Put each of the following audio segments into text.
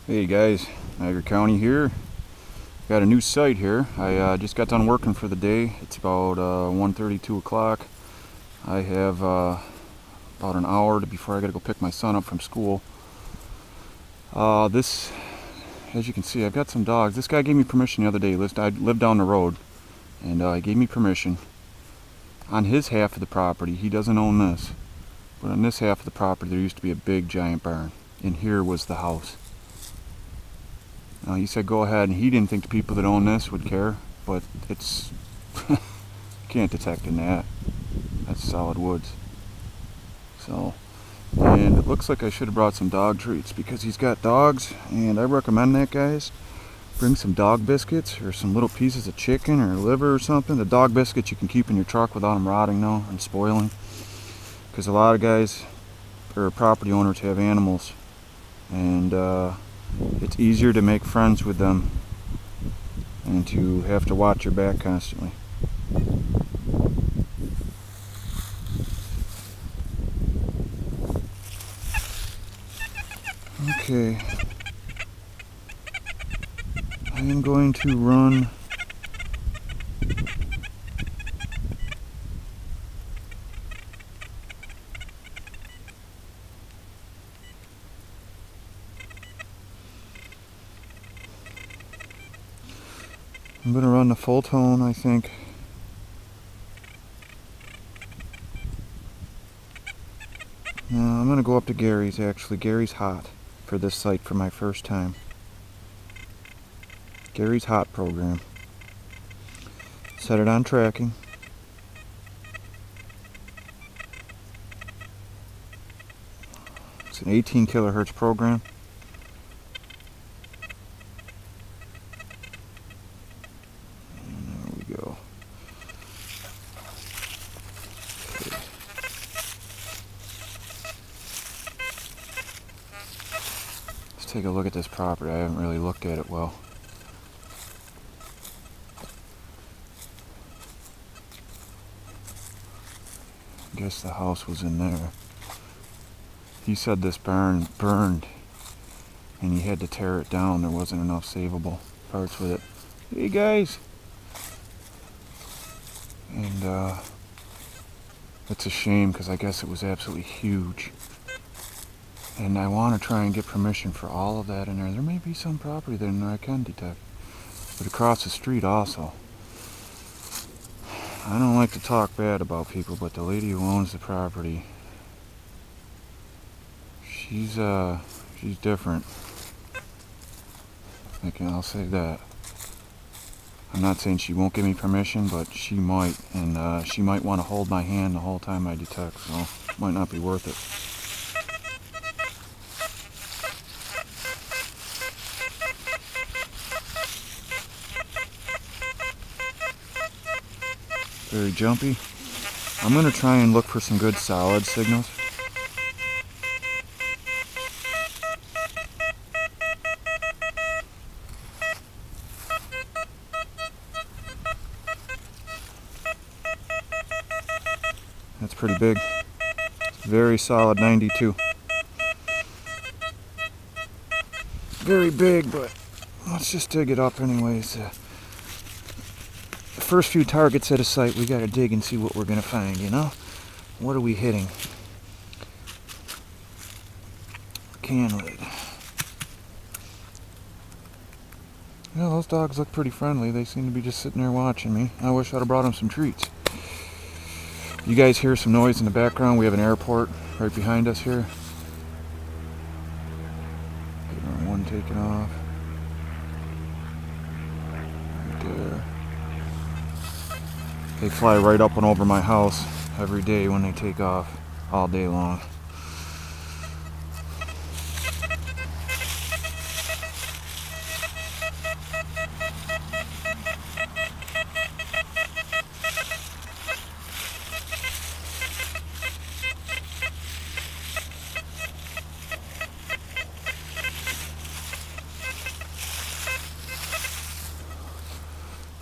Hey guys, Niagara County here. Got a new site here. I just got done working for the day. It's about 1:30, 2 o'clock. I have about an hour before I gotta go pick my son up from school. As you can see, I've got some dogs. This guy gave me permission the other day. I live down the road, and he gave me permission on his half of the property. He doesn't own this, but on this half of the property there used to be a big giant barn, and here was the house. He said go ahead, and he didn't think the people that own this would care, but it's you can't detect in that. That's solid woods. So, and it looks like I should have brought some dog treats because he's got dogs, and I recommend that, guys. Bring some dog biscuits or some little pieces of chicken or liver or something. The dog biscuits you can keep in your truck without them rotting though and spoiling, because a lot of guys or property owners have animals, and it's easier to make friends with them and to have to watch your back constantly. Okay, I am going to run the full tone, I think. Now I'm going to go up to Gary's, actually. Gary's Hot for this site for my first time. Gary's Hot program. Set it on tracking. It's an 18 kilohertz program. And there we go. Okay. Let's take a look at this property. I haven't really looked at it well. I guess the house was in there. He said this barn burned and he had to tear it down. There wasn't enough savable parts with it. Hey guys! And it's a shame because I guess it was absolutely huge. And I want to try and get permission for all of that in there. There may be some property there that I can detect. But across the street also. I don't like to talk bad about people, but the lady who owns the property, she's different. I'll say that. I'm not saying she won't give me permission, but she might, and she might want to hold my hand the whole time I detect, so it might not be worth it. Very jumpy. I'm going to try and look for some good solid signals. That's pretty big. Very solid 92. Very big, but let's just dig it up anyways. The first few targets at a site, we gotta dig and see what we're gonna find, you know? What are we hitting? Can lid. Yeah, those dogs look pretty friendly. They seem to be just sitting there watching me. I wish I'd have brought them some treats. You guys hear some noise in the background? We have an airport right behind us here. One taking off. Right there. They fly right up and over my house every day when they take off, all day long.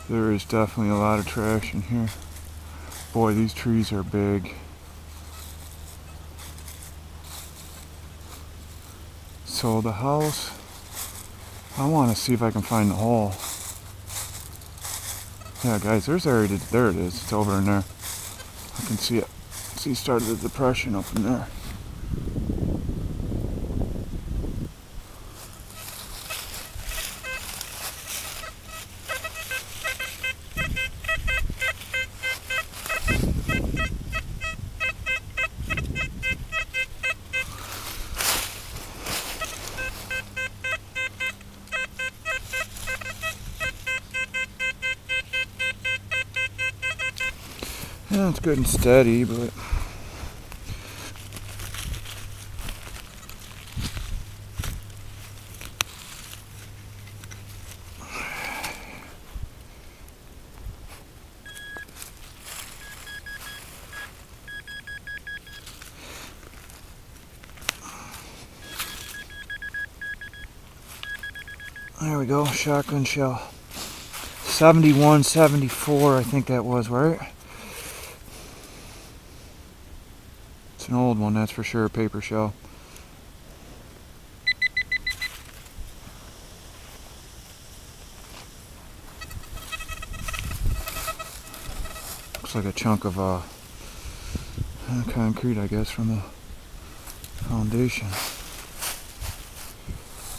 There is definitely a lot of traction here. Boy, these trees are big. So the house I want to see if I can find the hole. Yeah, guys, there it is. It's over in there. I can see it. See, started the depression up in there. Yeah, it's good and steady, but there we go, shotgun shell. 71, 74, I think that was, right? It's an old one, that's for sure, paper shell. Looks like a chunk of concrete, I guess, from the foundation.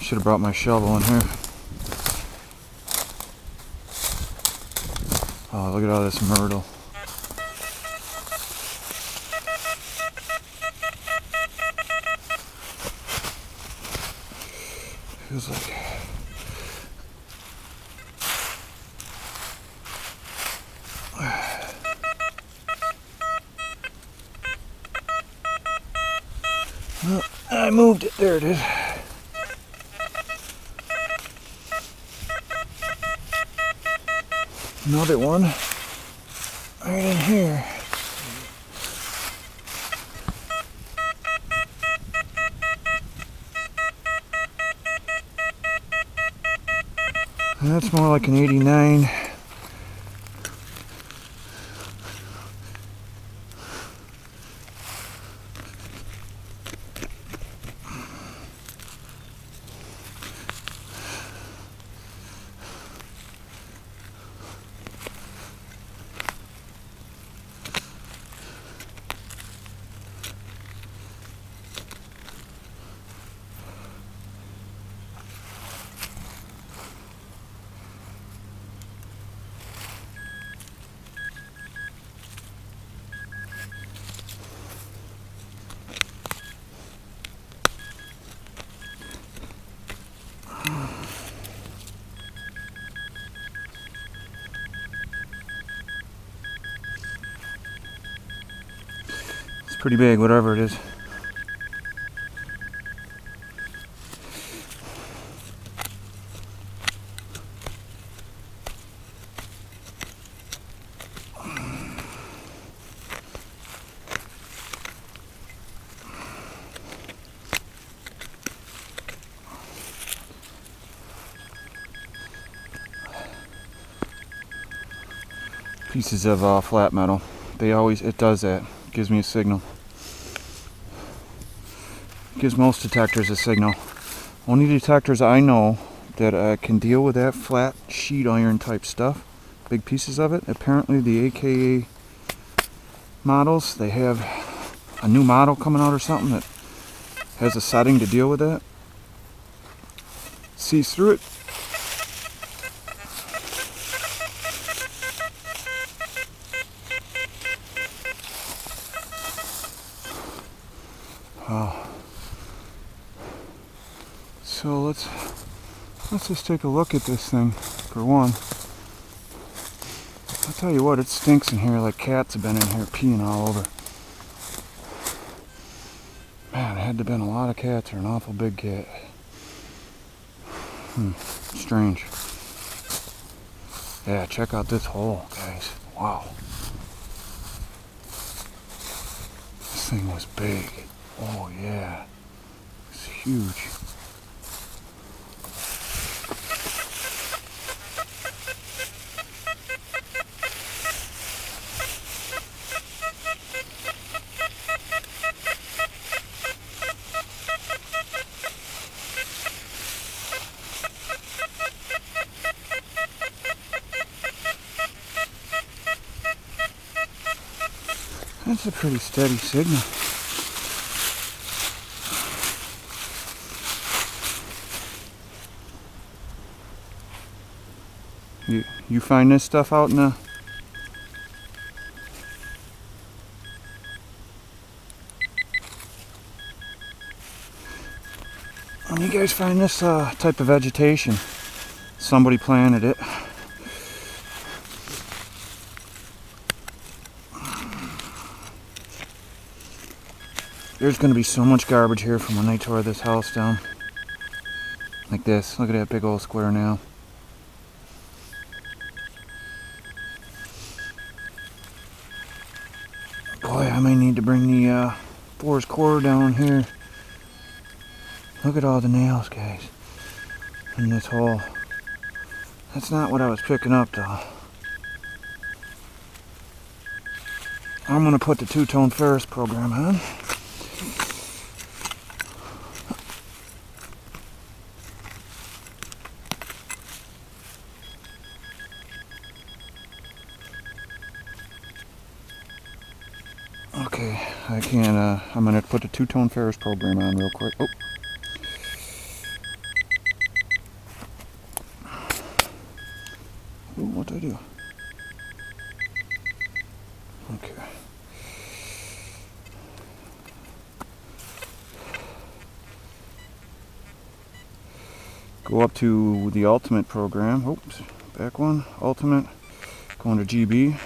Should have brought my shovel in here. Oh, look at all this myrtle. Feels like well, I moved it. There it is. Another one right in here. That's more like an 89. Pretty big, whatever it is. Pieces of flat metal. It does that. Gives me a signal. Gives most detectors a signal. Only detectors I know that can deal with that flat sheet iron type stuff, big pieces of it. Apparently the AKA models, they have a new model coming out or something that has a setting to deal with that. Sees through it. Oh. So let's just take a look at this thing for one. I'll tell you what, it stinks in here like cats have been in here peeing all over. Man, it had to have been a lot of cats or an awful big cat. Strange. Yeah, check out this hole, guys. Wow. This thing was big. Oh yeah. It's huge. That's a pretty steady signal. You find this stuff out in the... When you guys find this type of vegetation, somebody planted it. There's going to be so much garbage here from when they tore this house down. Like this. Look at that big old square now. Boy, I may need to bring the forest core down here. Look at all the nails, guys, in this hole. That's not what I was picking up, though. I'm going to put the two-tone ferrous program on. Okay, I can't, I'm going to put the two-tone ferrous program on real quick. Oh. Ooh, what did I do? Okay. Go up to the ultimate program. Oops, back one. Ultimate. Going to GB.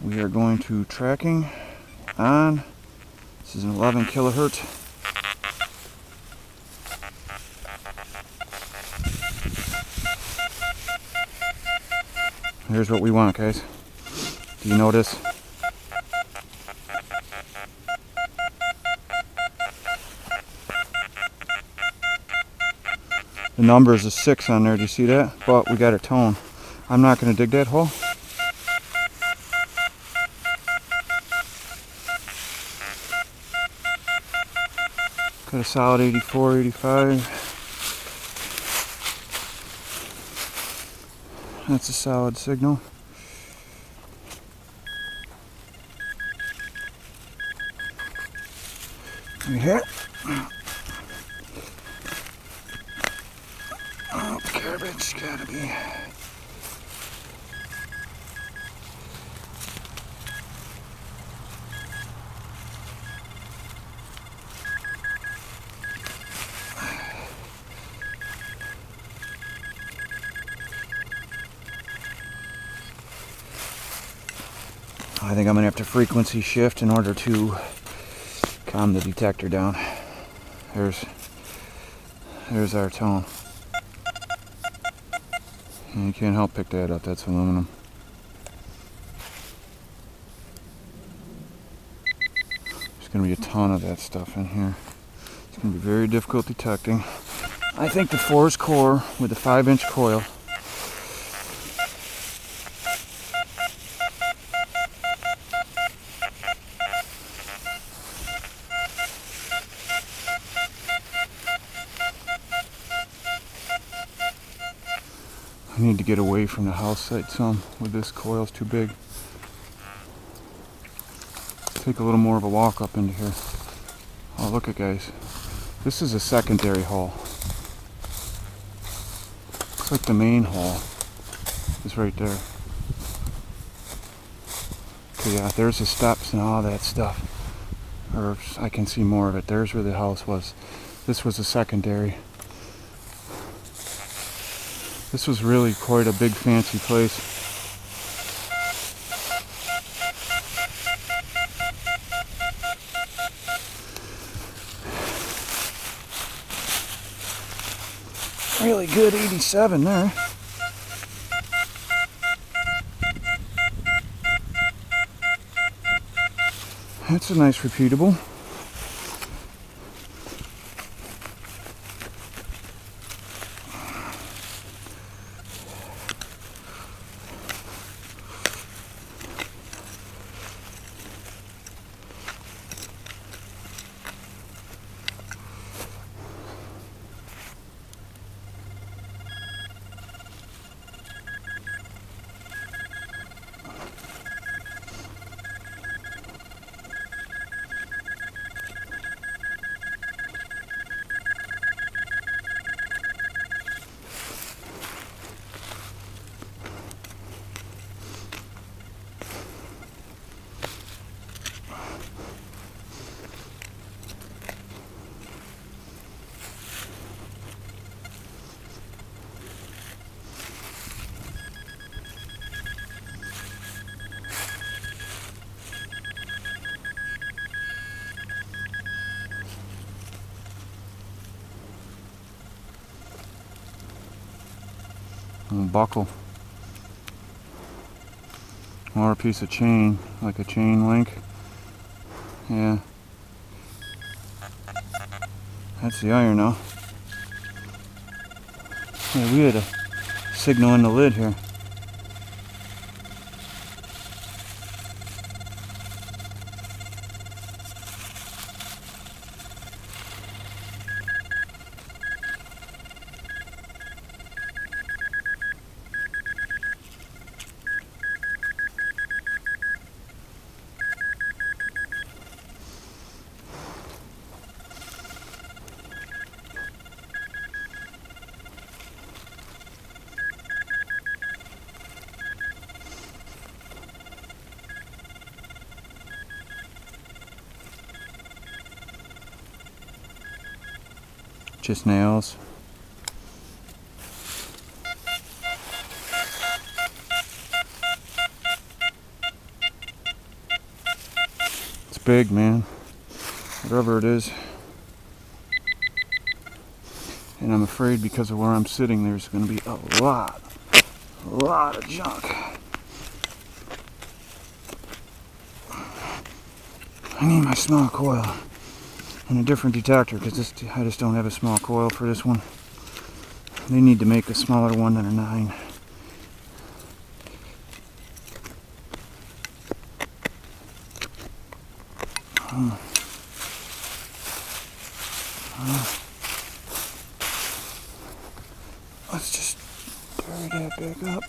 We are going to tracking on. This is an 11 kilohertz. Here's what we want, guys. Do you notice? The number is a 6 on there. Do you see that? But we got a tone. I'm not going to dig that hole. Got a solid 84, 85. That's a solid signal. Right here. Oh, garbage gotta be. I think I'm going to have to frequency shift in order to calm the detector down. There's our tone. And you can't help pick that up, that's aluminum. There's going to be a ton of that stuff in here. It's going to be very difficult detecting. I think the forest core with the 5-inch coil I need to get away from the house site some with this coil. It's too big. Take a little more of a walk up into here. Oh, look at guys. This is a secondary hole. Looks like the main hole is right there. Okay, yeah, there's the steps and all that stuff. Or I can see more of it. There's where the house was. This was a secondary. This was really quite a big fancy place. Really good 87 there. That's a nice repeatable. little buckle. Or a piece of chain, like a chain link. Yeah. That's the iron now. Yeah, we had a signal in the lid here. Just nails. It's big, man. Whatever it is. And I'm afraid because of where I'm sitting, there's going to be a lot of junk. I need my small coil and a different detector because I just don't have a small coil for this one. They need to make a smaller one than a 9. Let's just bury that back up.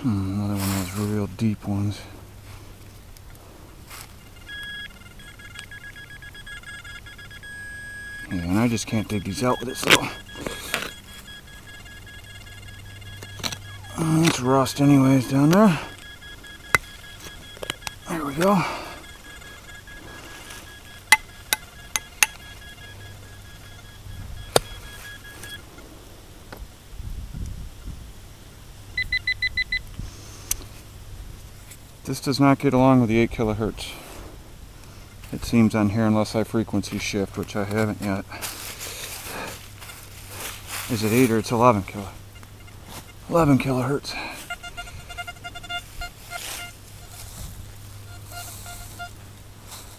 Another one of those real deep ones. Yeah, and I just can't dig these out with this little. It's rust anyways down there. There we go. This does not get along with the 8 kilohertz. It seems on here unless I frequency shift, which I haven't yet. Is it 8 or it's 11 kilohertz?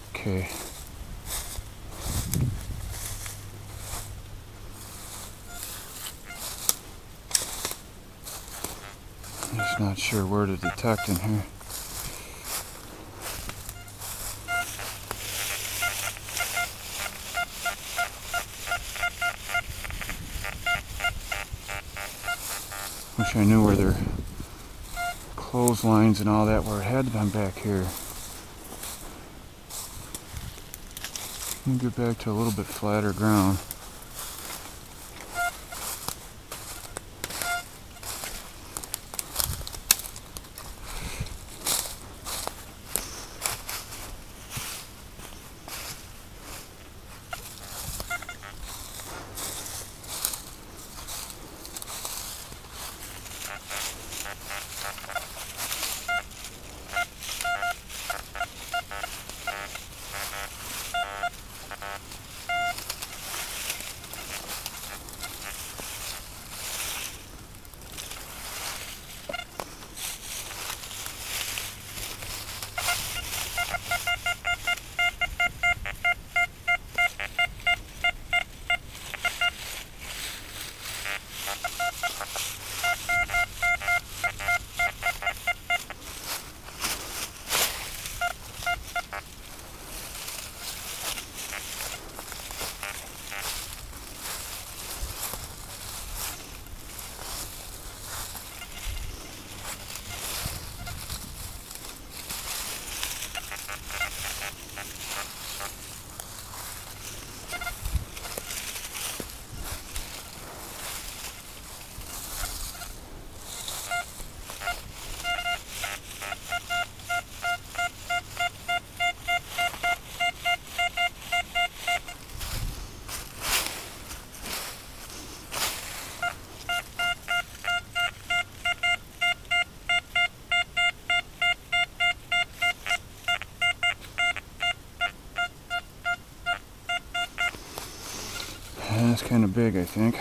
Okay. I'm just not sure where to detect in here. Wish I knew where their clotheslines and all that were. It had been back here. Let me get back to a little bit flatter ground. kind of big, I think.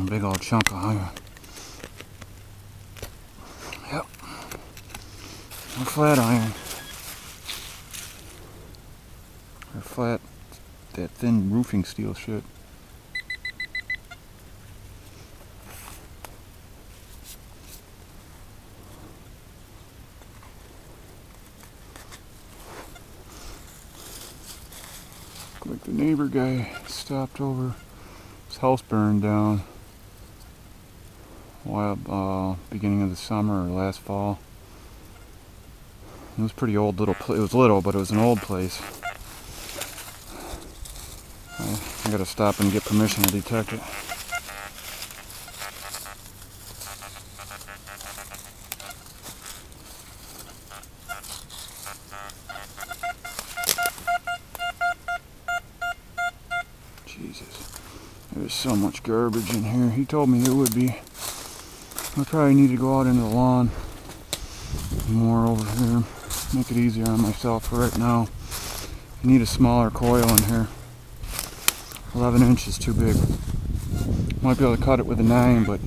Big old chunk of iron. Yep. A flat iron. Or flat, that thin roofing steel shit. Like the neighbor guy stopped over. His house burned down while beginning of the summer or last fall. It was pretty old little place. It was little, but it was an old place. I gotta stop and get permission to detect it. Jesus. There's so much garbage in here. He told me there would be. I probably need to go out into the lawn more over here. Make it easier on myself for right now. I need a smaller coil in here. 11 inch is too big. Might be able to cut it with a 9, but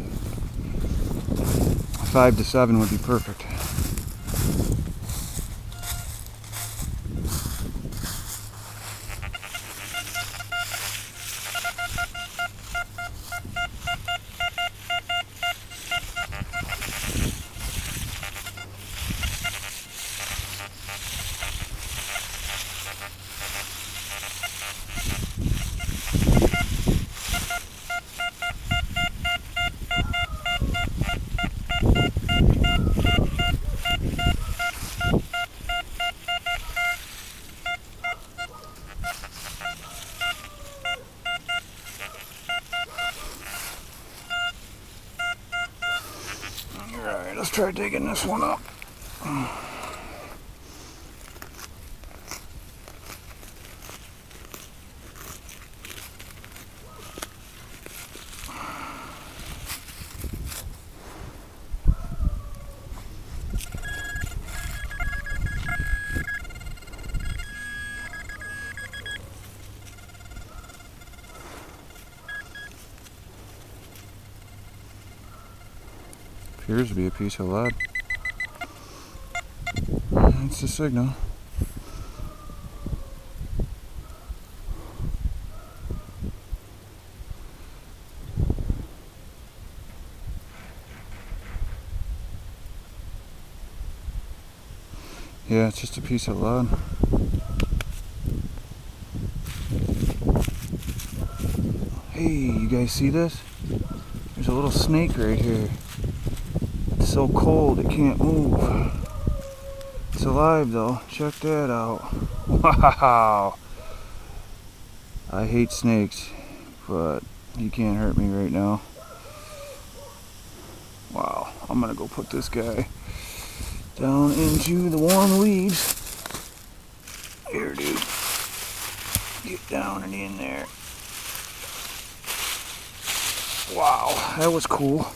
5 to 7 would be perfect. Alright, let's try digging this one up. Appears to be a piece of lead. That's the signal. Yeah, it's just a piece of lead. Hey, you guys see this? There's a little snake right here. It's so cold it can't move. It's alive though. Check that out. Wow. I hate snakes, but he can't hurt me right now. Wow. I'm gonna go put this guy down into the warm leaves. Here, dude. Get down and in there. Wow, that was cool.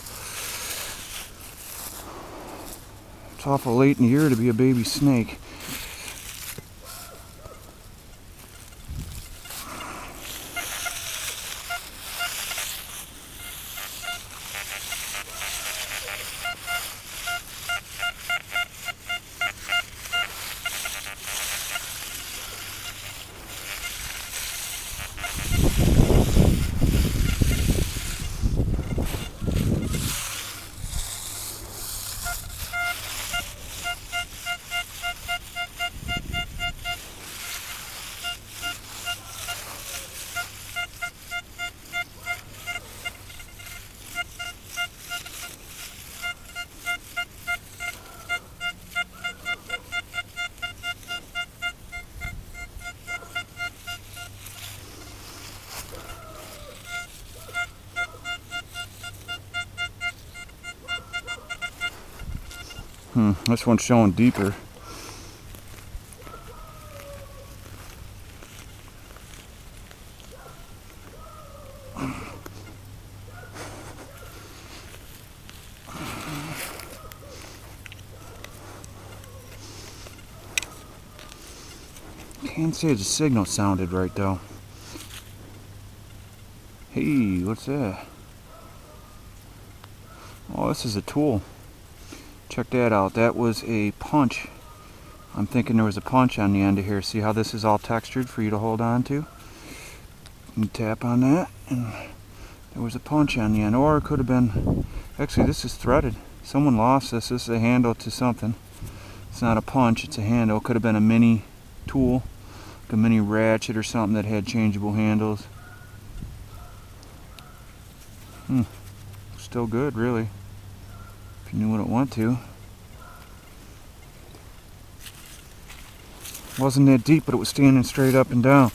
It's awful late in the year to be a baby snake. This one's showing deeper. Can't say the signal sounded right though. Hey, what's that? Oh, this is a tool. Check that out. That was a punch. I'm thinking there was a punch on the end of here. See how this is all textured for you to hold on to? You tap on that and there was a punch on the end. Or it could have been, actually this is threaded. Someone lost this. This is a handle to something. It's not a punch, it's a handle. It could have been a mini tool, like a mini ratchet or something that had changeable handles. Still good, really, if you knew what it went to. Wasn't that deep, but it was standing straight up and down.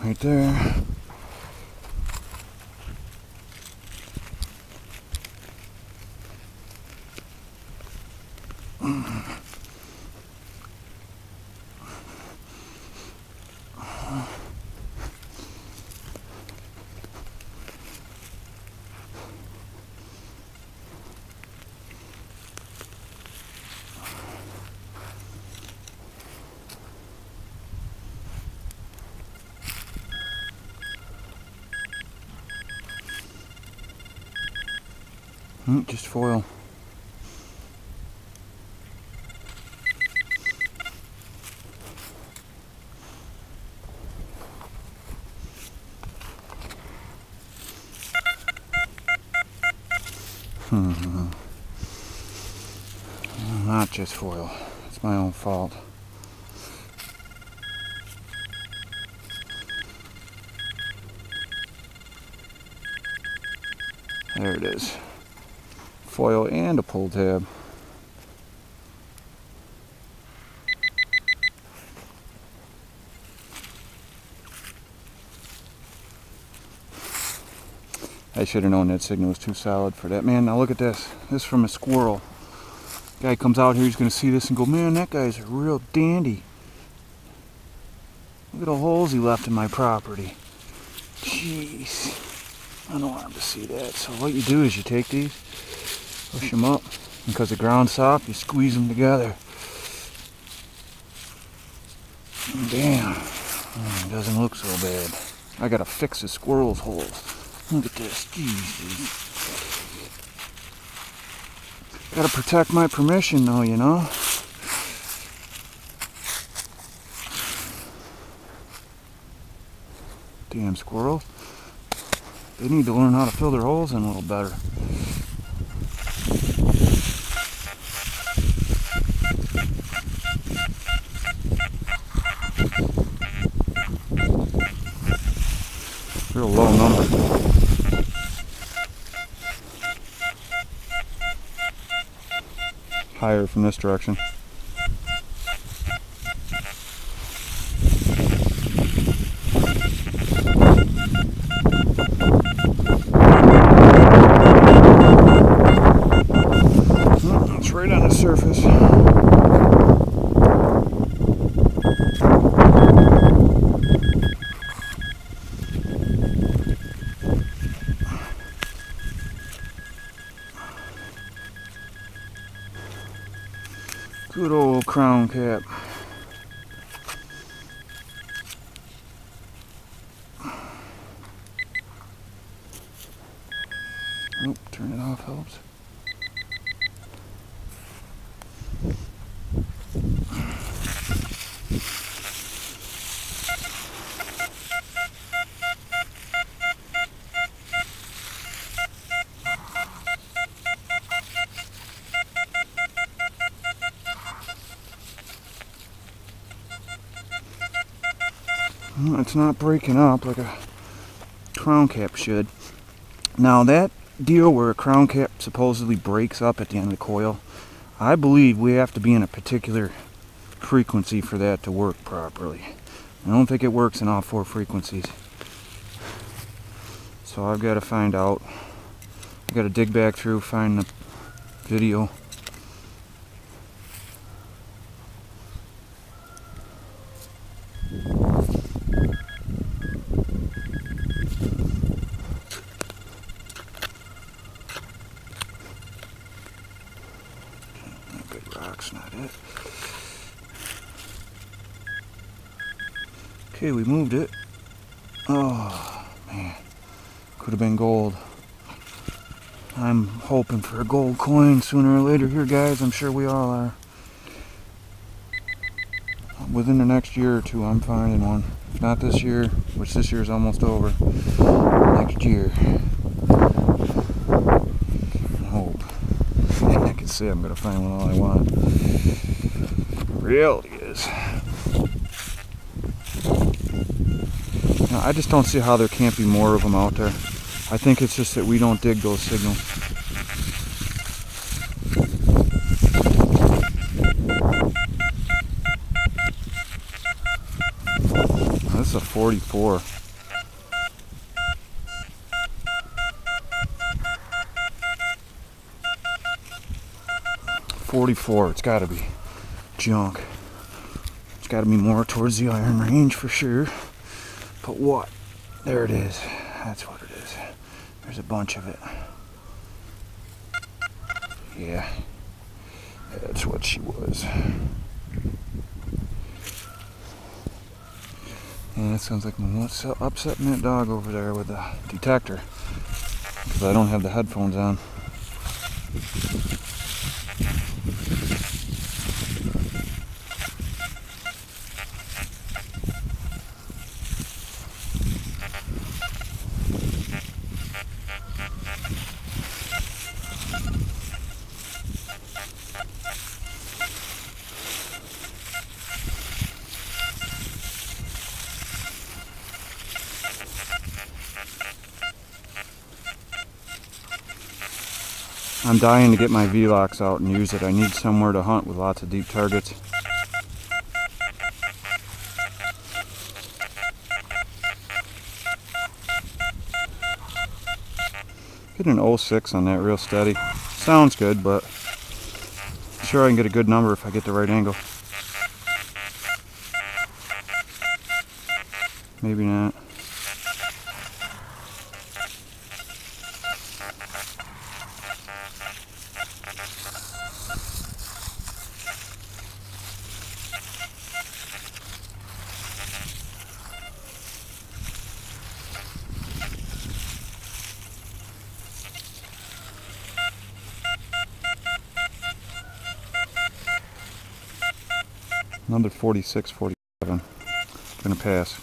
Right there. Just foil. Not just foil. It's my own fault. There it is. Foil and a pull tab. I should have known that signal was too solid for that. Man, now look at this. This is from a squirrel. Guy comes out here, he's going to see this and go, man, that guy's a real dandy. Look at the holes he left in my property. Jeez. I don't want him to see that. So what you do is you take these, push them up. Because the ground's soft, you squeeze them together. Damn. Oh, it doesn't look so bad. I got to fix the squirrel's holes. Look at this. Jeez. Gotta protect my permission though, you know. Damn squirrels. They need to learn how to fill their holes in a little better. Real low number. Higher from this direction. It's right on the surface. Good old crown cap. Oh, turn it off helps. It's not breaking up like a crown cap should. Now that deal where a crown cap supposedly breaks up at the end of the coil, I believe we have to be in a particular frequency for that to work properly. I don't think it works in all 4 frequencies. So I've got to find out. I've got to dig back through, find the video. Good rock's not it. Okay, we moved it. Oh, man. Could have been gold. I'm hoping for a gold coin sooner or later here, guys. I'm sure we all are. Within the next year or two, I'm finding one. If not this year, which this year is almost over, next year. I hope. I can say I'm going to find one all I want. The reality is, I just don't see how there can't be more of them out there. I think it's just that we don't dig those signals. This is a 44. 44, it's gotta be junk. It's gotta be more towards the iron range for sure. But what? There it is. That's what it is. There's a bunch of it. Yeah. That's what she was. And it sounds like I'm upsetting that dog over there with the detector. Because I don't have the headphones on. I'm dying to get my V-Locks out and use it. I need somewhere to hunt with lots of deep targets. Get an 06 on that real steady. Sounds good, but I'm sure I can get a good number if I get the right angle. Maybe not. Another 46, 47. Gonna pass.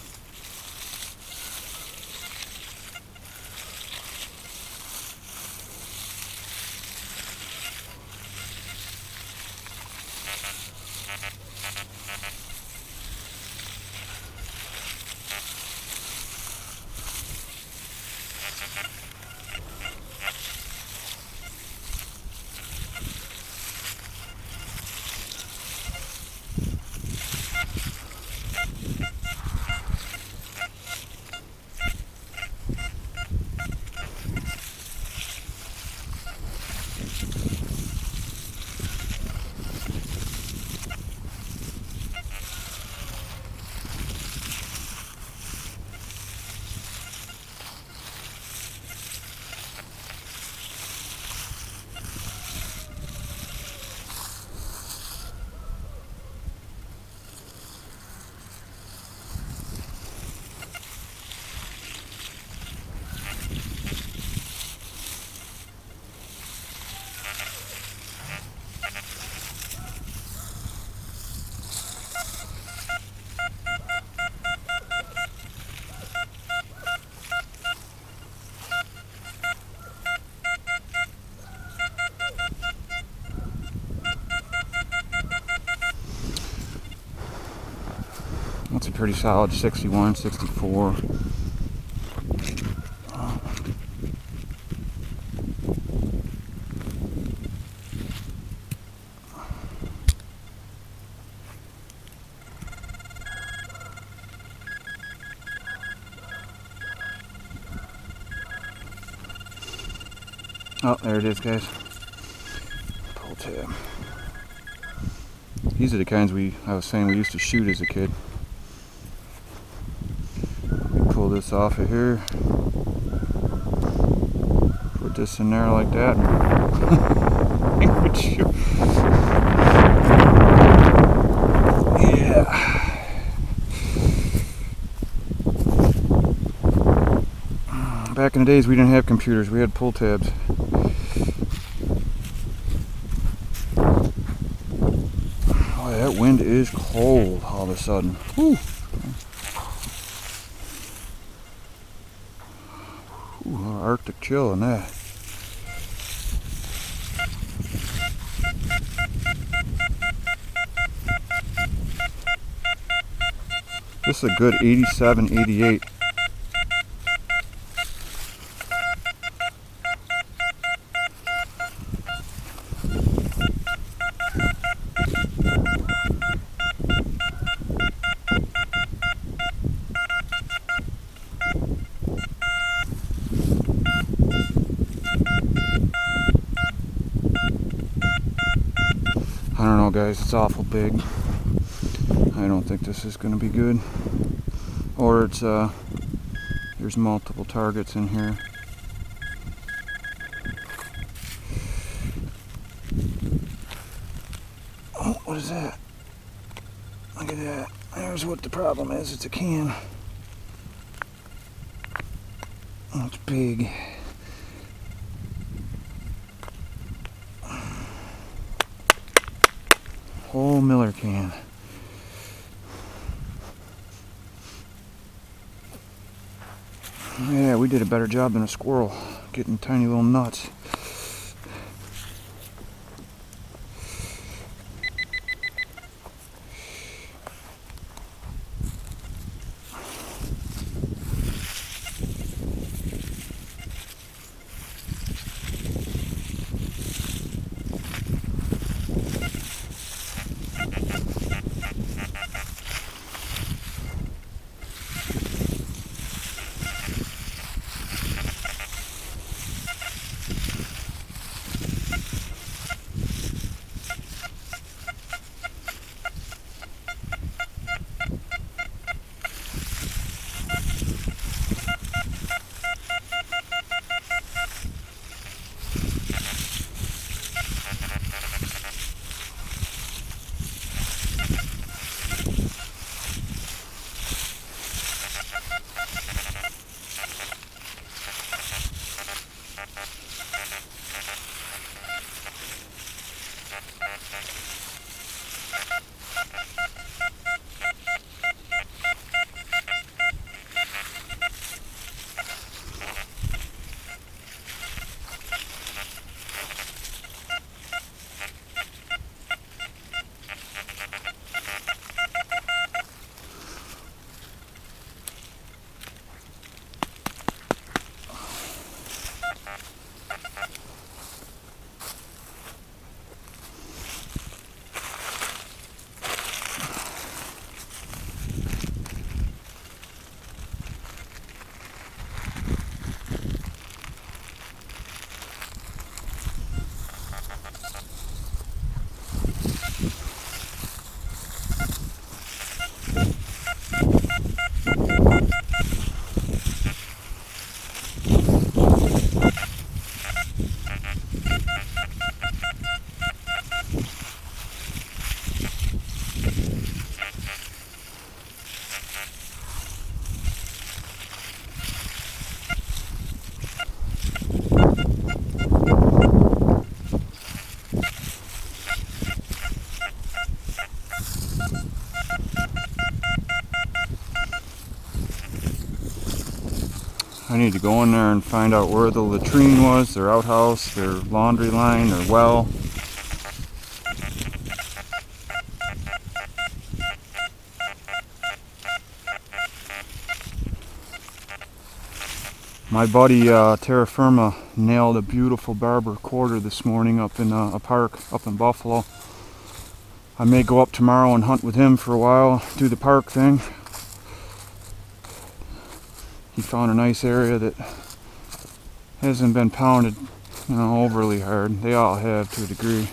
That's a pretty solid 61, 64. Oh, there it is, guys. Pull tab. These are the kinds I was saying we used to shoot as a kid. We pull this off of here, put this in there like that. Yeah. Back in the days we didn't have computers, we had pull tabs. Boy, that wind is cold all of a sudden. Whew. Ooh, Arctic chill in that. This is a good 87, 88. I don't know, guys, it's awful big. I don't think this is going to be good. Or it's, there's multiple targets in here. Oh, what is that? Look at that. There's what the problem is. It's a can. Oh, it's big. Whole Miller can. Yeah, we did a better job than a squirrel getting tiny little nuts. I need to go in there and find out where the latrine was, their outhouse, their laundry line, their well. My buddy Terra Firma nailed a beautiful barber quarter this morning up in a park up in Buffalo. I may go up tomorrow and hunt with him for a while, do the park thing. He found a nice area that hasn't been pounded, you know, overly hard. They all have to a degree.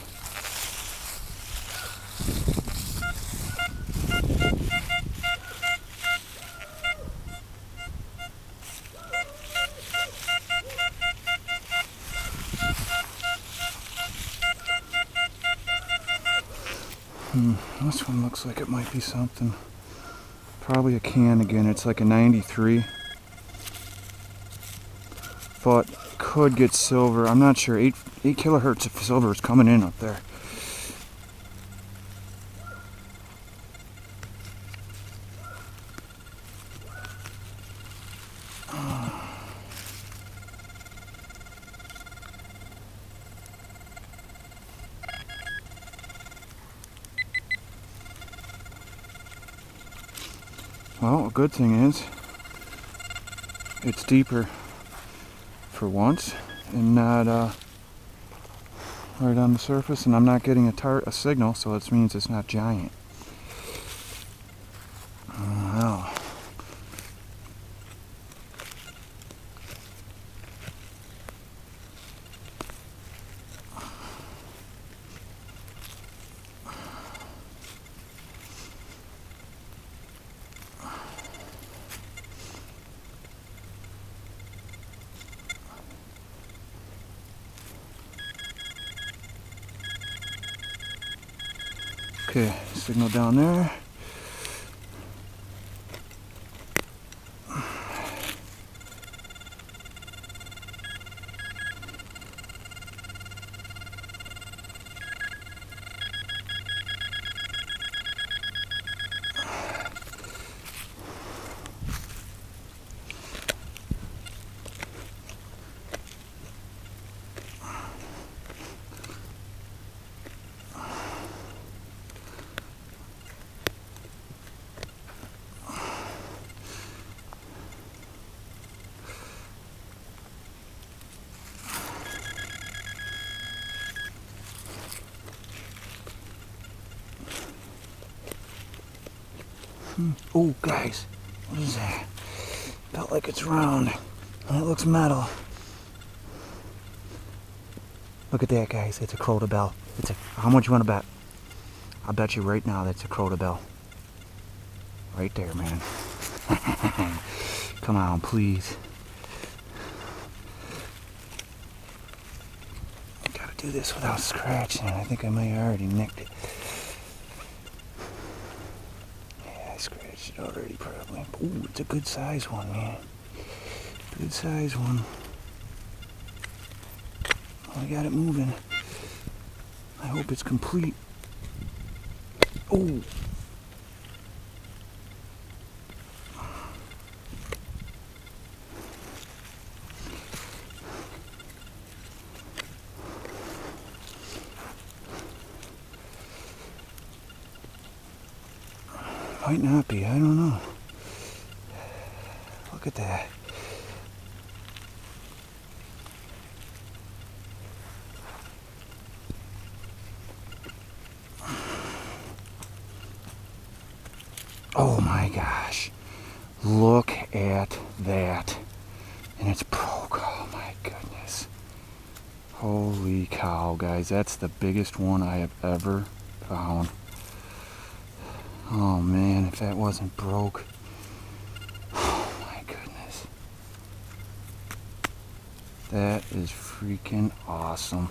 This one looks like it might be something. Probably a can again. It's like a 93. But could get silver. I'm not sure. 8 kilohertz of silver is coming in up there. Well, a good thing is it's deeper for once and not right on the surface, and I'm not getting a signal, so that means it's not giant. Wow. Okay, signal down there. Oh, guys, what is that? Felt like it's round, and it looks metal. Look at that, guys. It's a crotia bell. How much you want to bet? I'll bet you right now that's a crotia bell. Right there, man. Come on, please. Gotta do this without scratching it. I think I may have already nicked it. I scratched it already, probably. Ooh, it's a good size one, man. Good size one. Oh, I got it moving. I hope it's complete. Ooh. Might not be, I don't know. Look at that. Oh my gosh. Look at that. And it's broke. Oh my goodness. Holy cow, guys. That's the biggest one I have ever found. Oh man, if that wasn't broke. Oh my goodness. That is freaking awesome.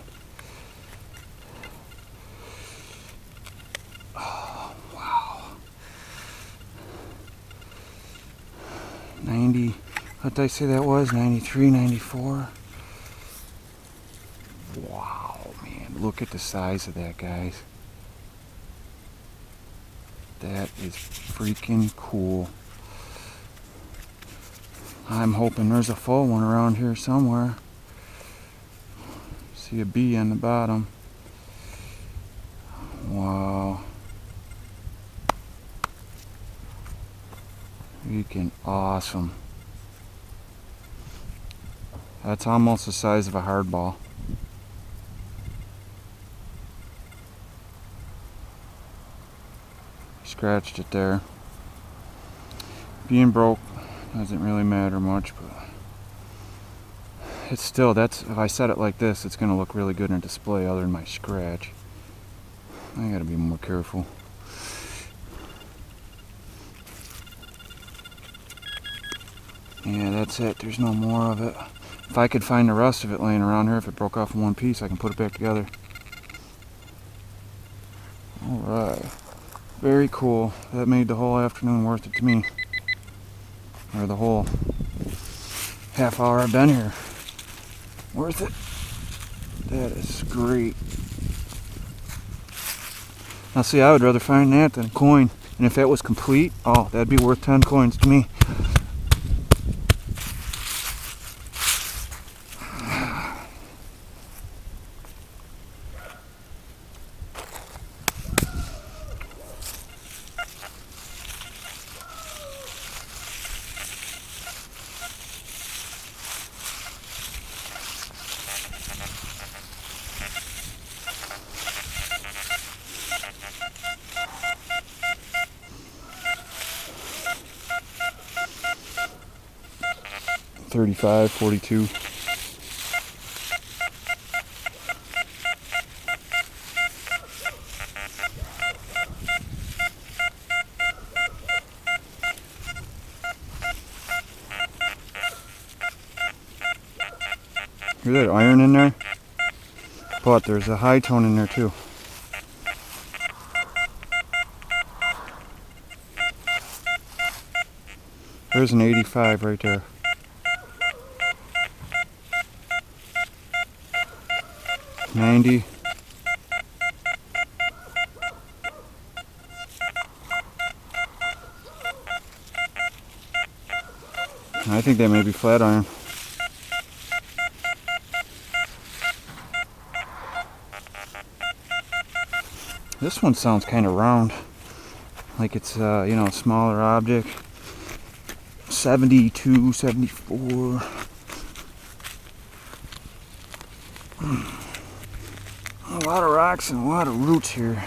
Oh, wow. 90, what did I say that was? 93, 94? Wow, man. Look at the size of that, guys. That is freaking cool. I'm hoping there's a full one around here somewhere. See a B on the bottom. Wow. Freaking awesome. That's almost the size of a hard ball. Scratched it there. Being broke doesn't really matter much, but it's still, if I set it like this, it's going to look really good in a display other than my scratch. I gotta be more careful. Yeah, that's it. There's no more of it. If I could find the rest of it laying around here, if it broke off in one piece, I can put it back together. Alright. Very cool. That made the whole afternoon worth it to me. Or the whole half hour I've been here. Worth it. That is great. Now see, I would rather find that than a coin. And if that was complete, oh, that'd be worth 10 coins to me. $35, $42. Hear that iron in there? But there's a high tone in there too. There's an 85 right there. $90. I think that may be flat iron. This one sounds kind of round, like it's you know, a smaller object. 72, 74. A lot of rocks and a lot of roots here.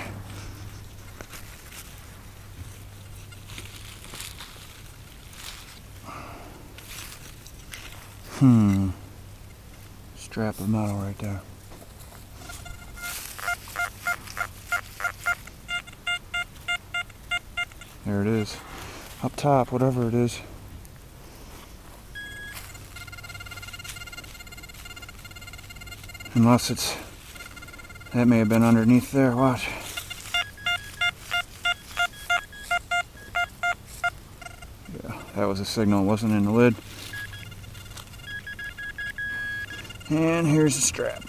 Strap of metal right there. There it is. Up top, whatever it is. Unless it's, that may have been underneath there, watch. Yeah, that was a signal, it wasn't in the lid. And here's the strap.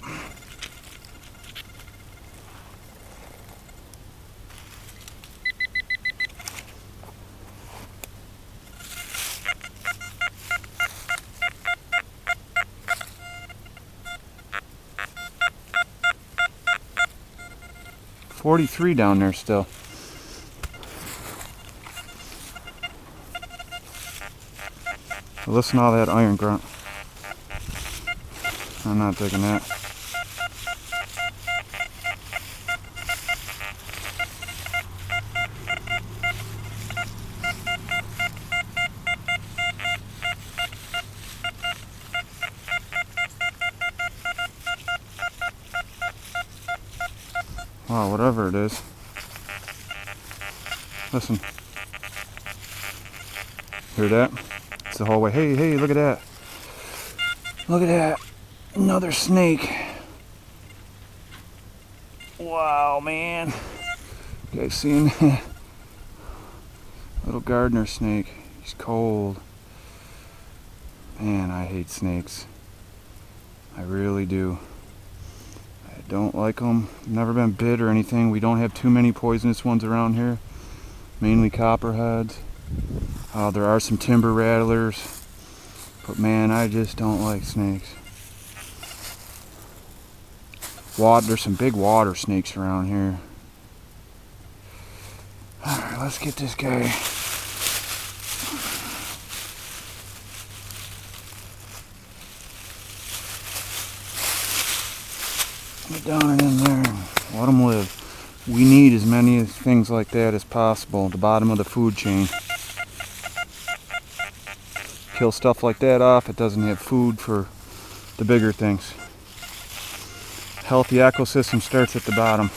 $43 down there still. Listen to all that iron grunt. I'm not digging that. Wow, whatever it is. Listen. Hear that? It's the whole way. Hey, hey, look at that. Look at that. Another snake. Wow, man. You guys seeing that? Little gardener snake. He's cold. Man, I hate snakes. I really do. I don't like them. Never been bit or anything. We don't have too many poisonous ones around here. Mainly copperheads. There are some timber rattlers. But man, I just don't like snakes. There's some big water snakes around here. Alright, let's get this guy. Get down and in there and let them live. We need as many things like that as possible at the bottom of the food chain. Kill stuff like that off, it doesn't have food for the bigger things. Healthy ecosystem starts at the bottom.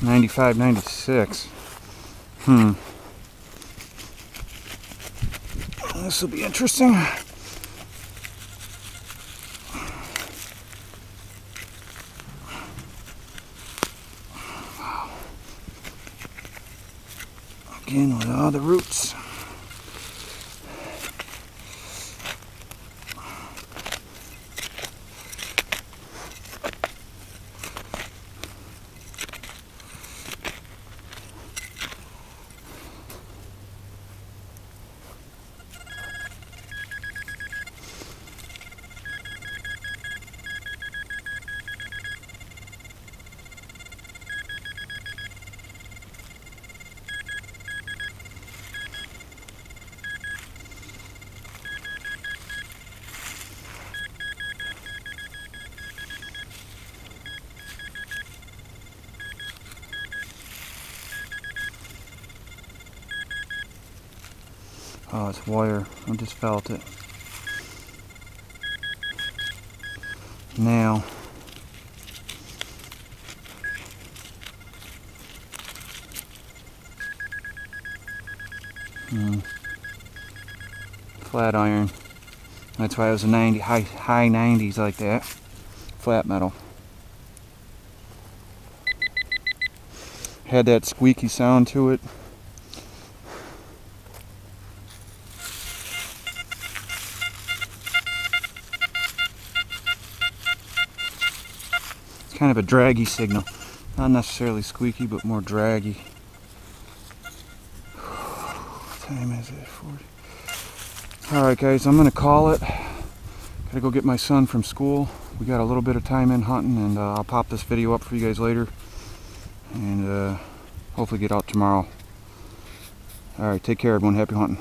'95, '96. This will be interesting. Again with all the roots. Oh, it's wire. I just felt it. Now, flat iron. That's why it was a 90, high 90s like that. Flat metal. Had that squeaky sound to it. Kind of a draggy signal. Not necessarily squeaky, but more draggy. What time is it? 40. Alright guys, I'm going to call it. Gotta go get my son from school. We got a little bit of time in hunting, and I'll pop this video up for you guys later. And hopefully get out tomorrow. Alright, take care everyone. Happy hunting.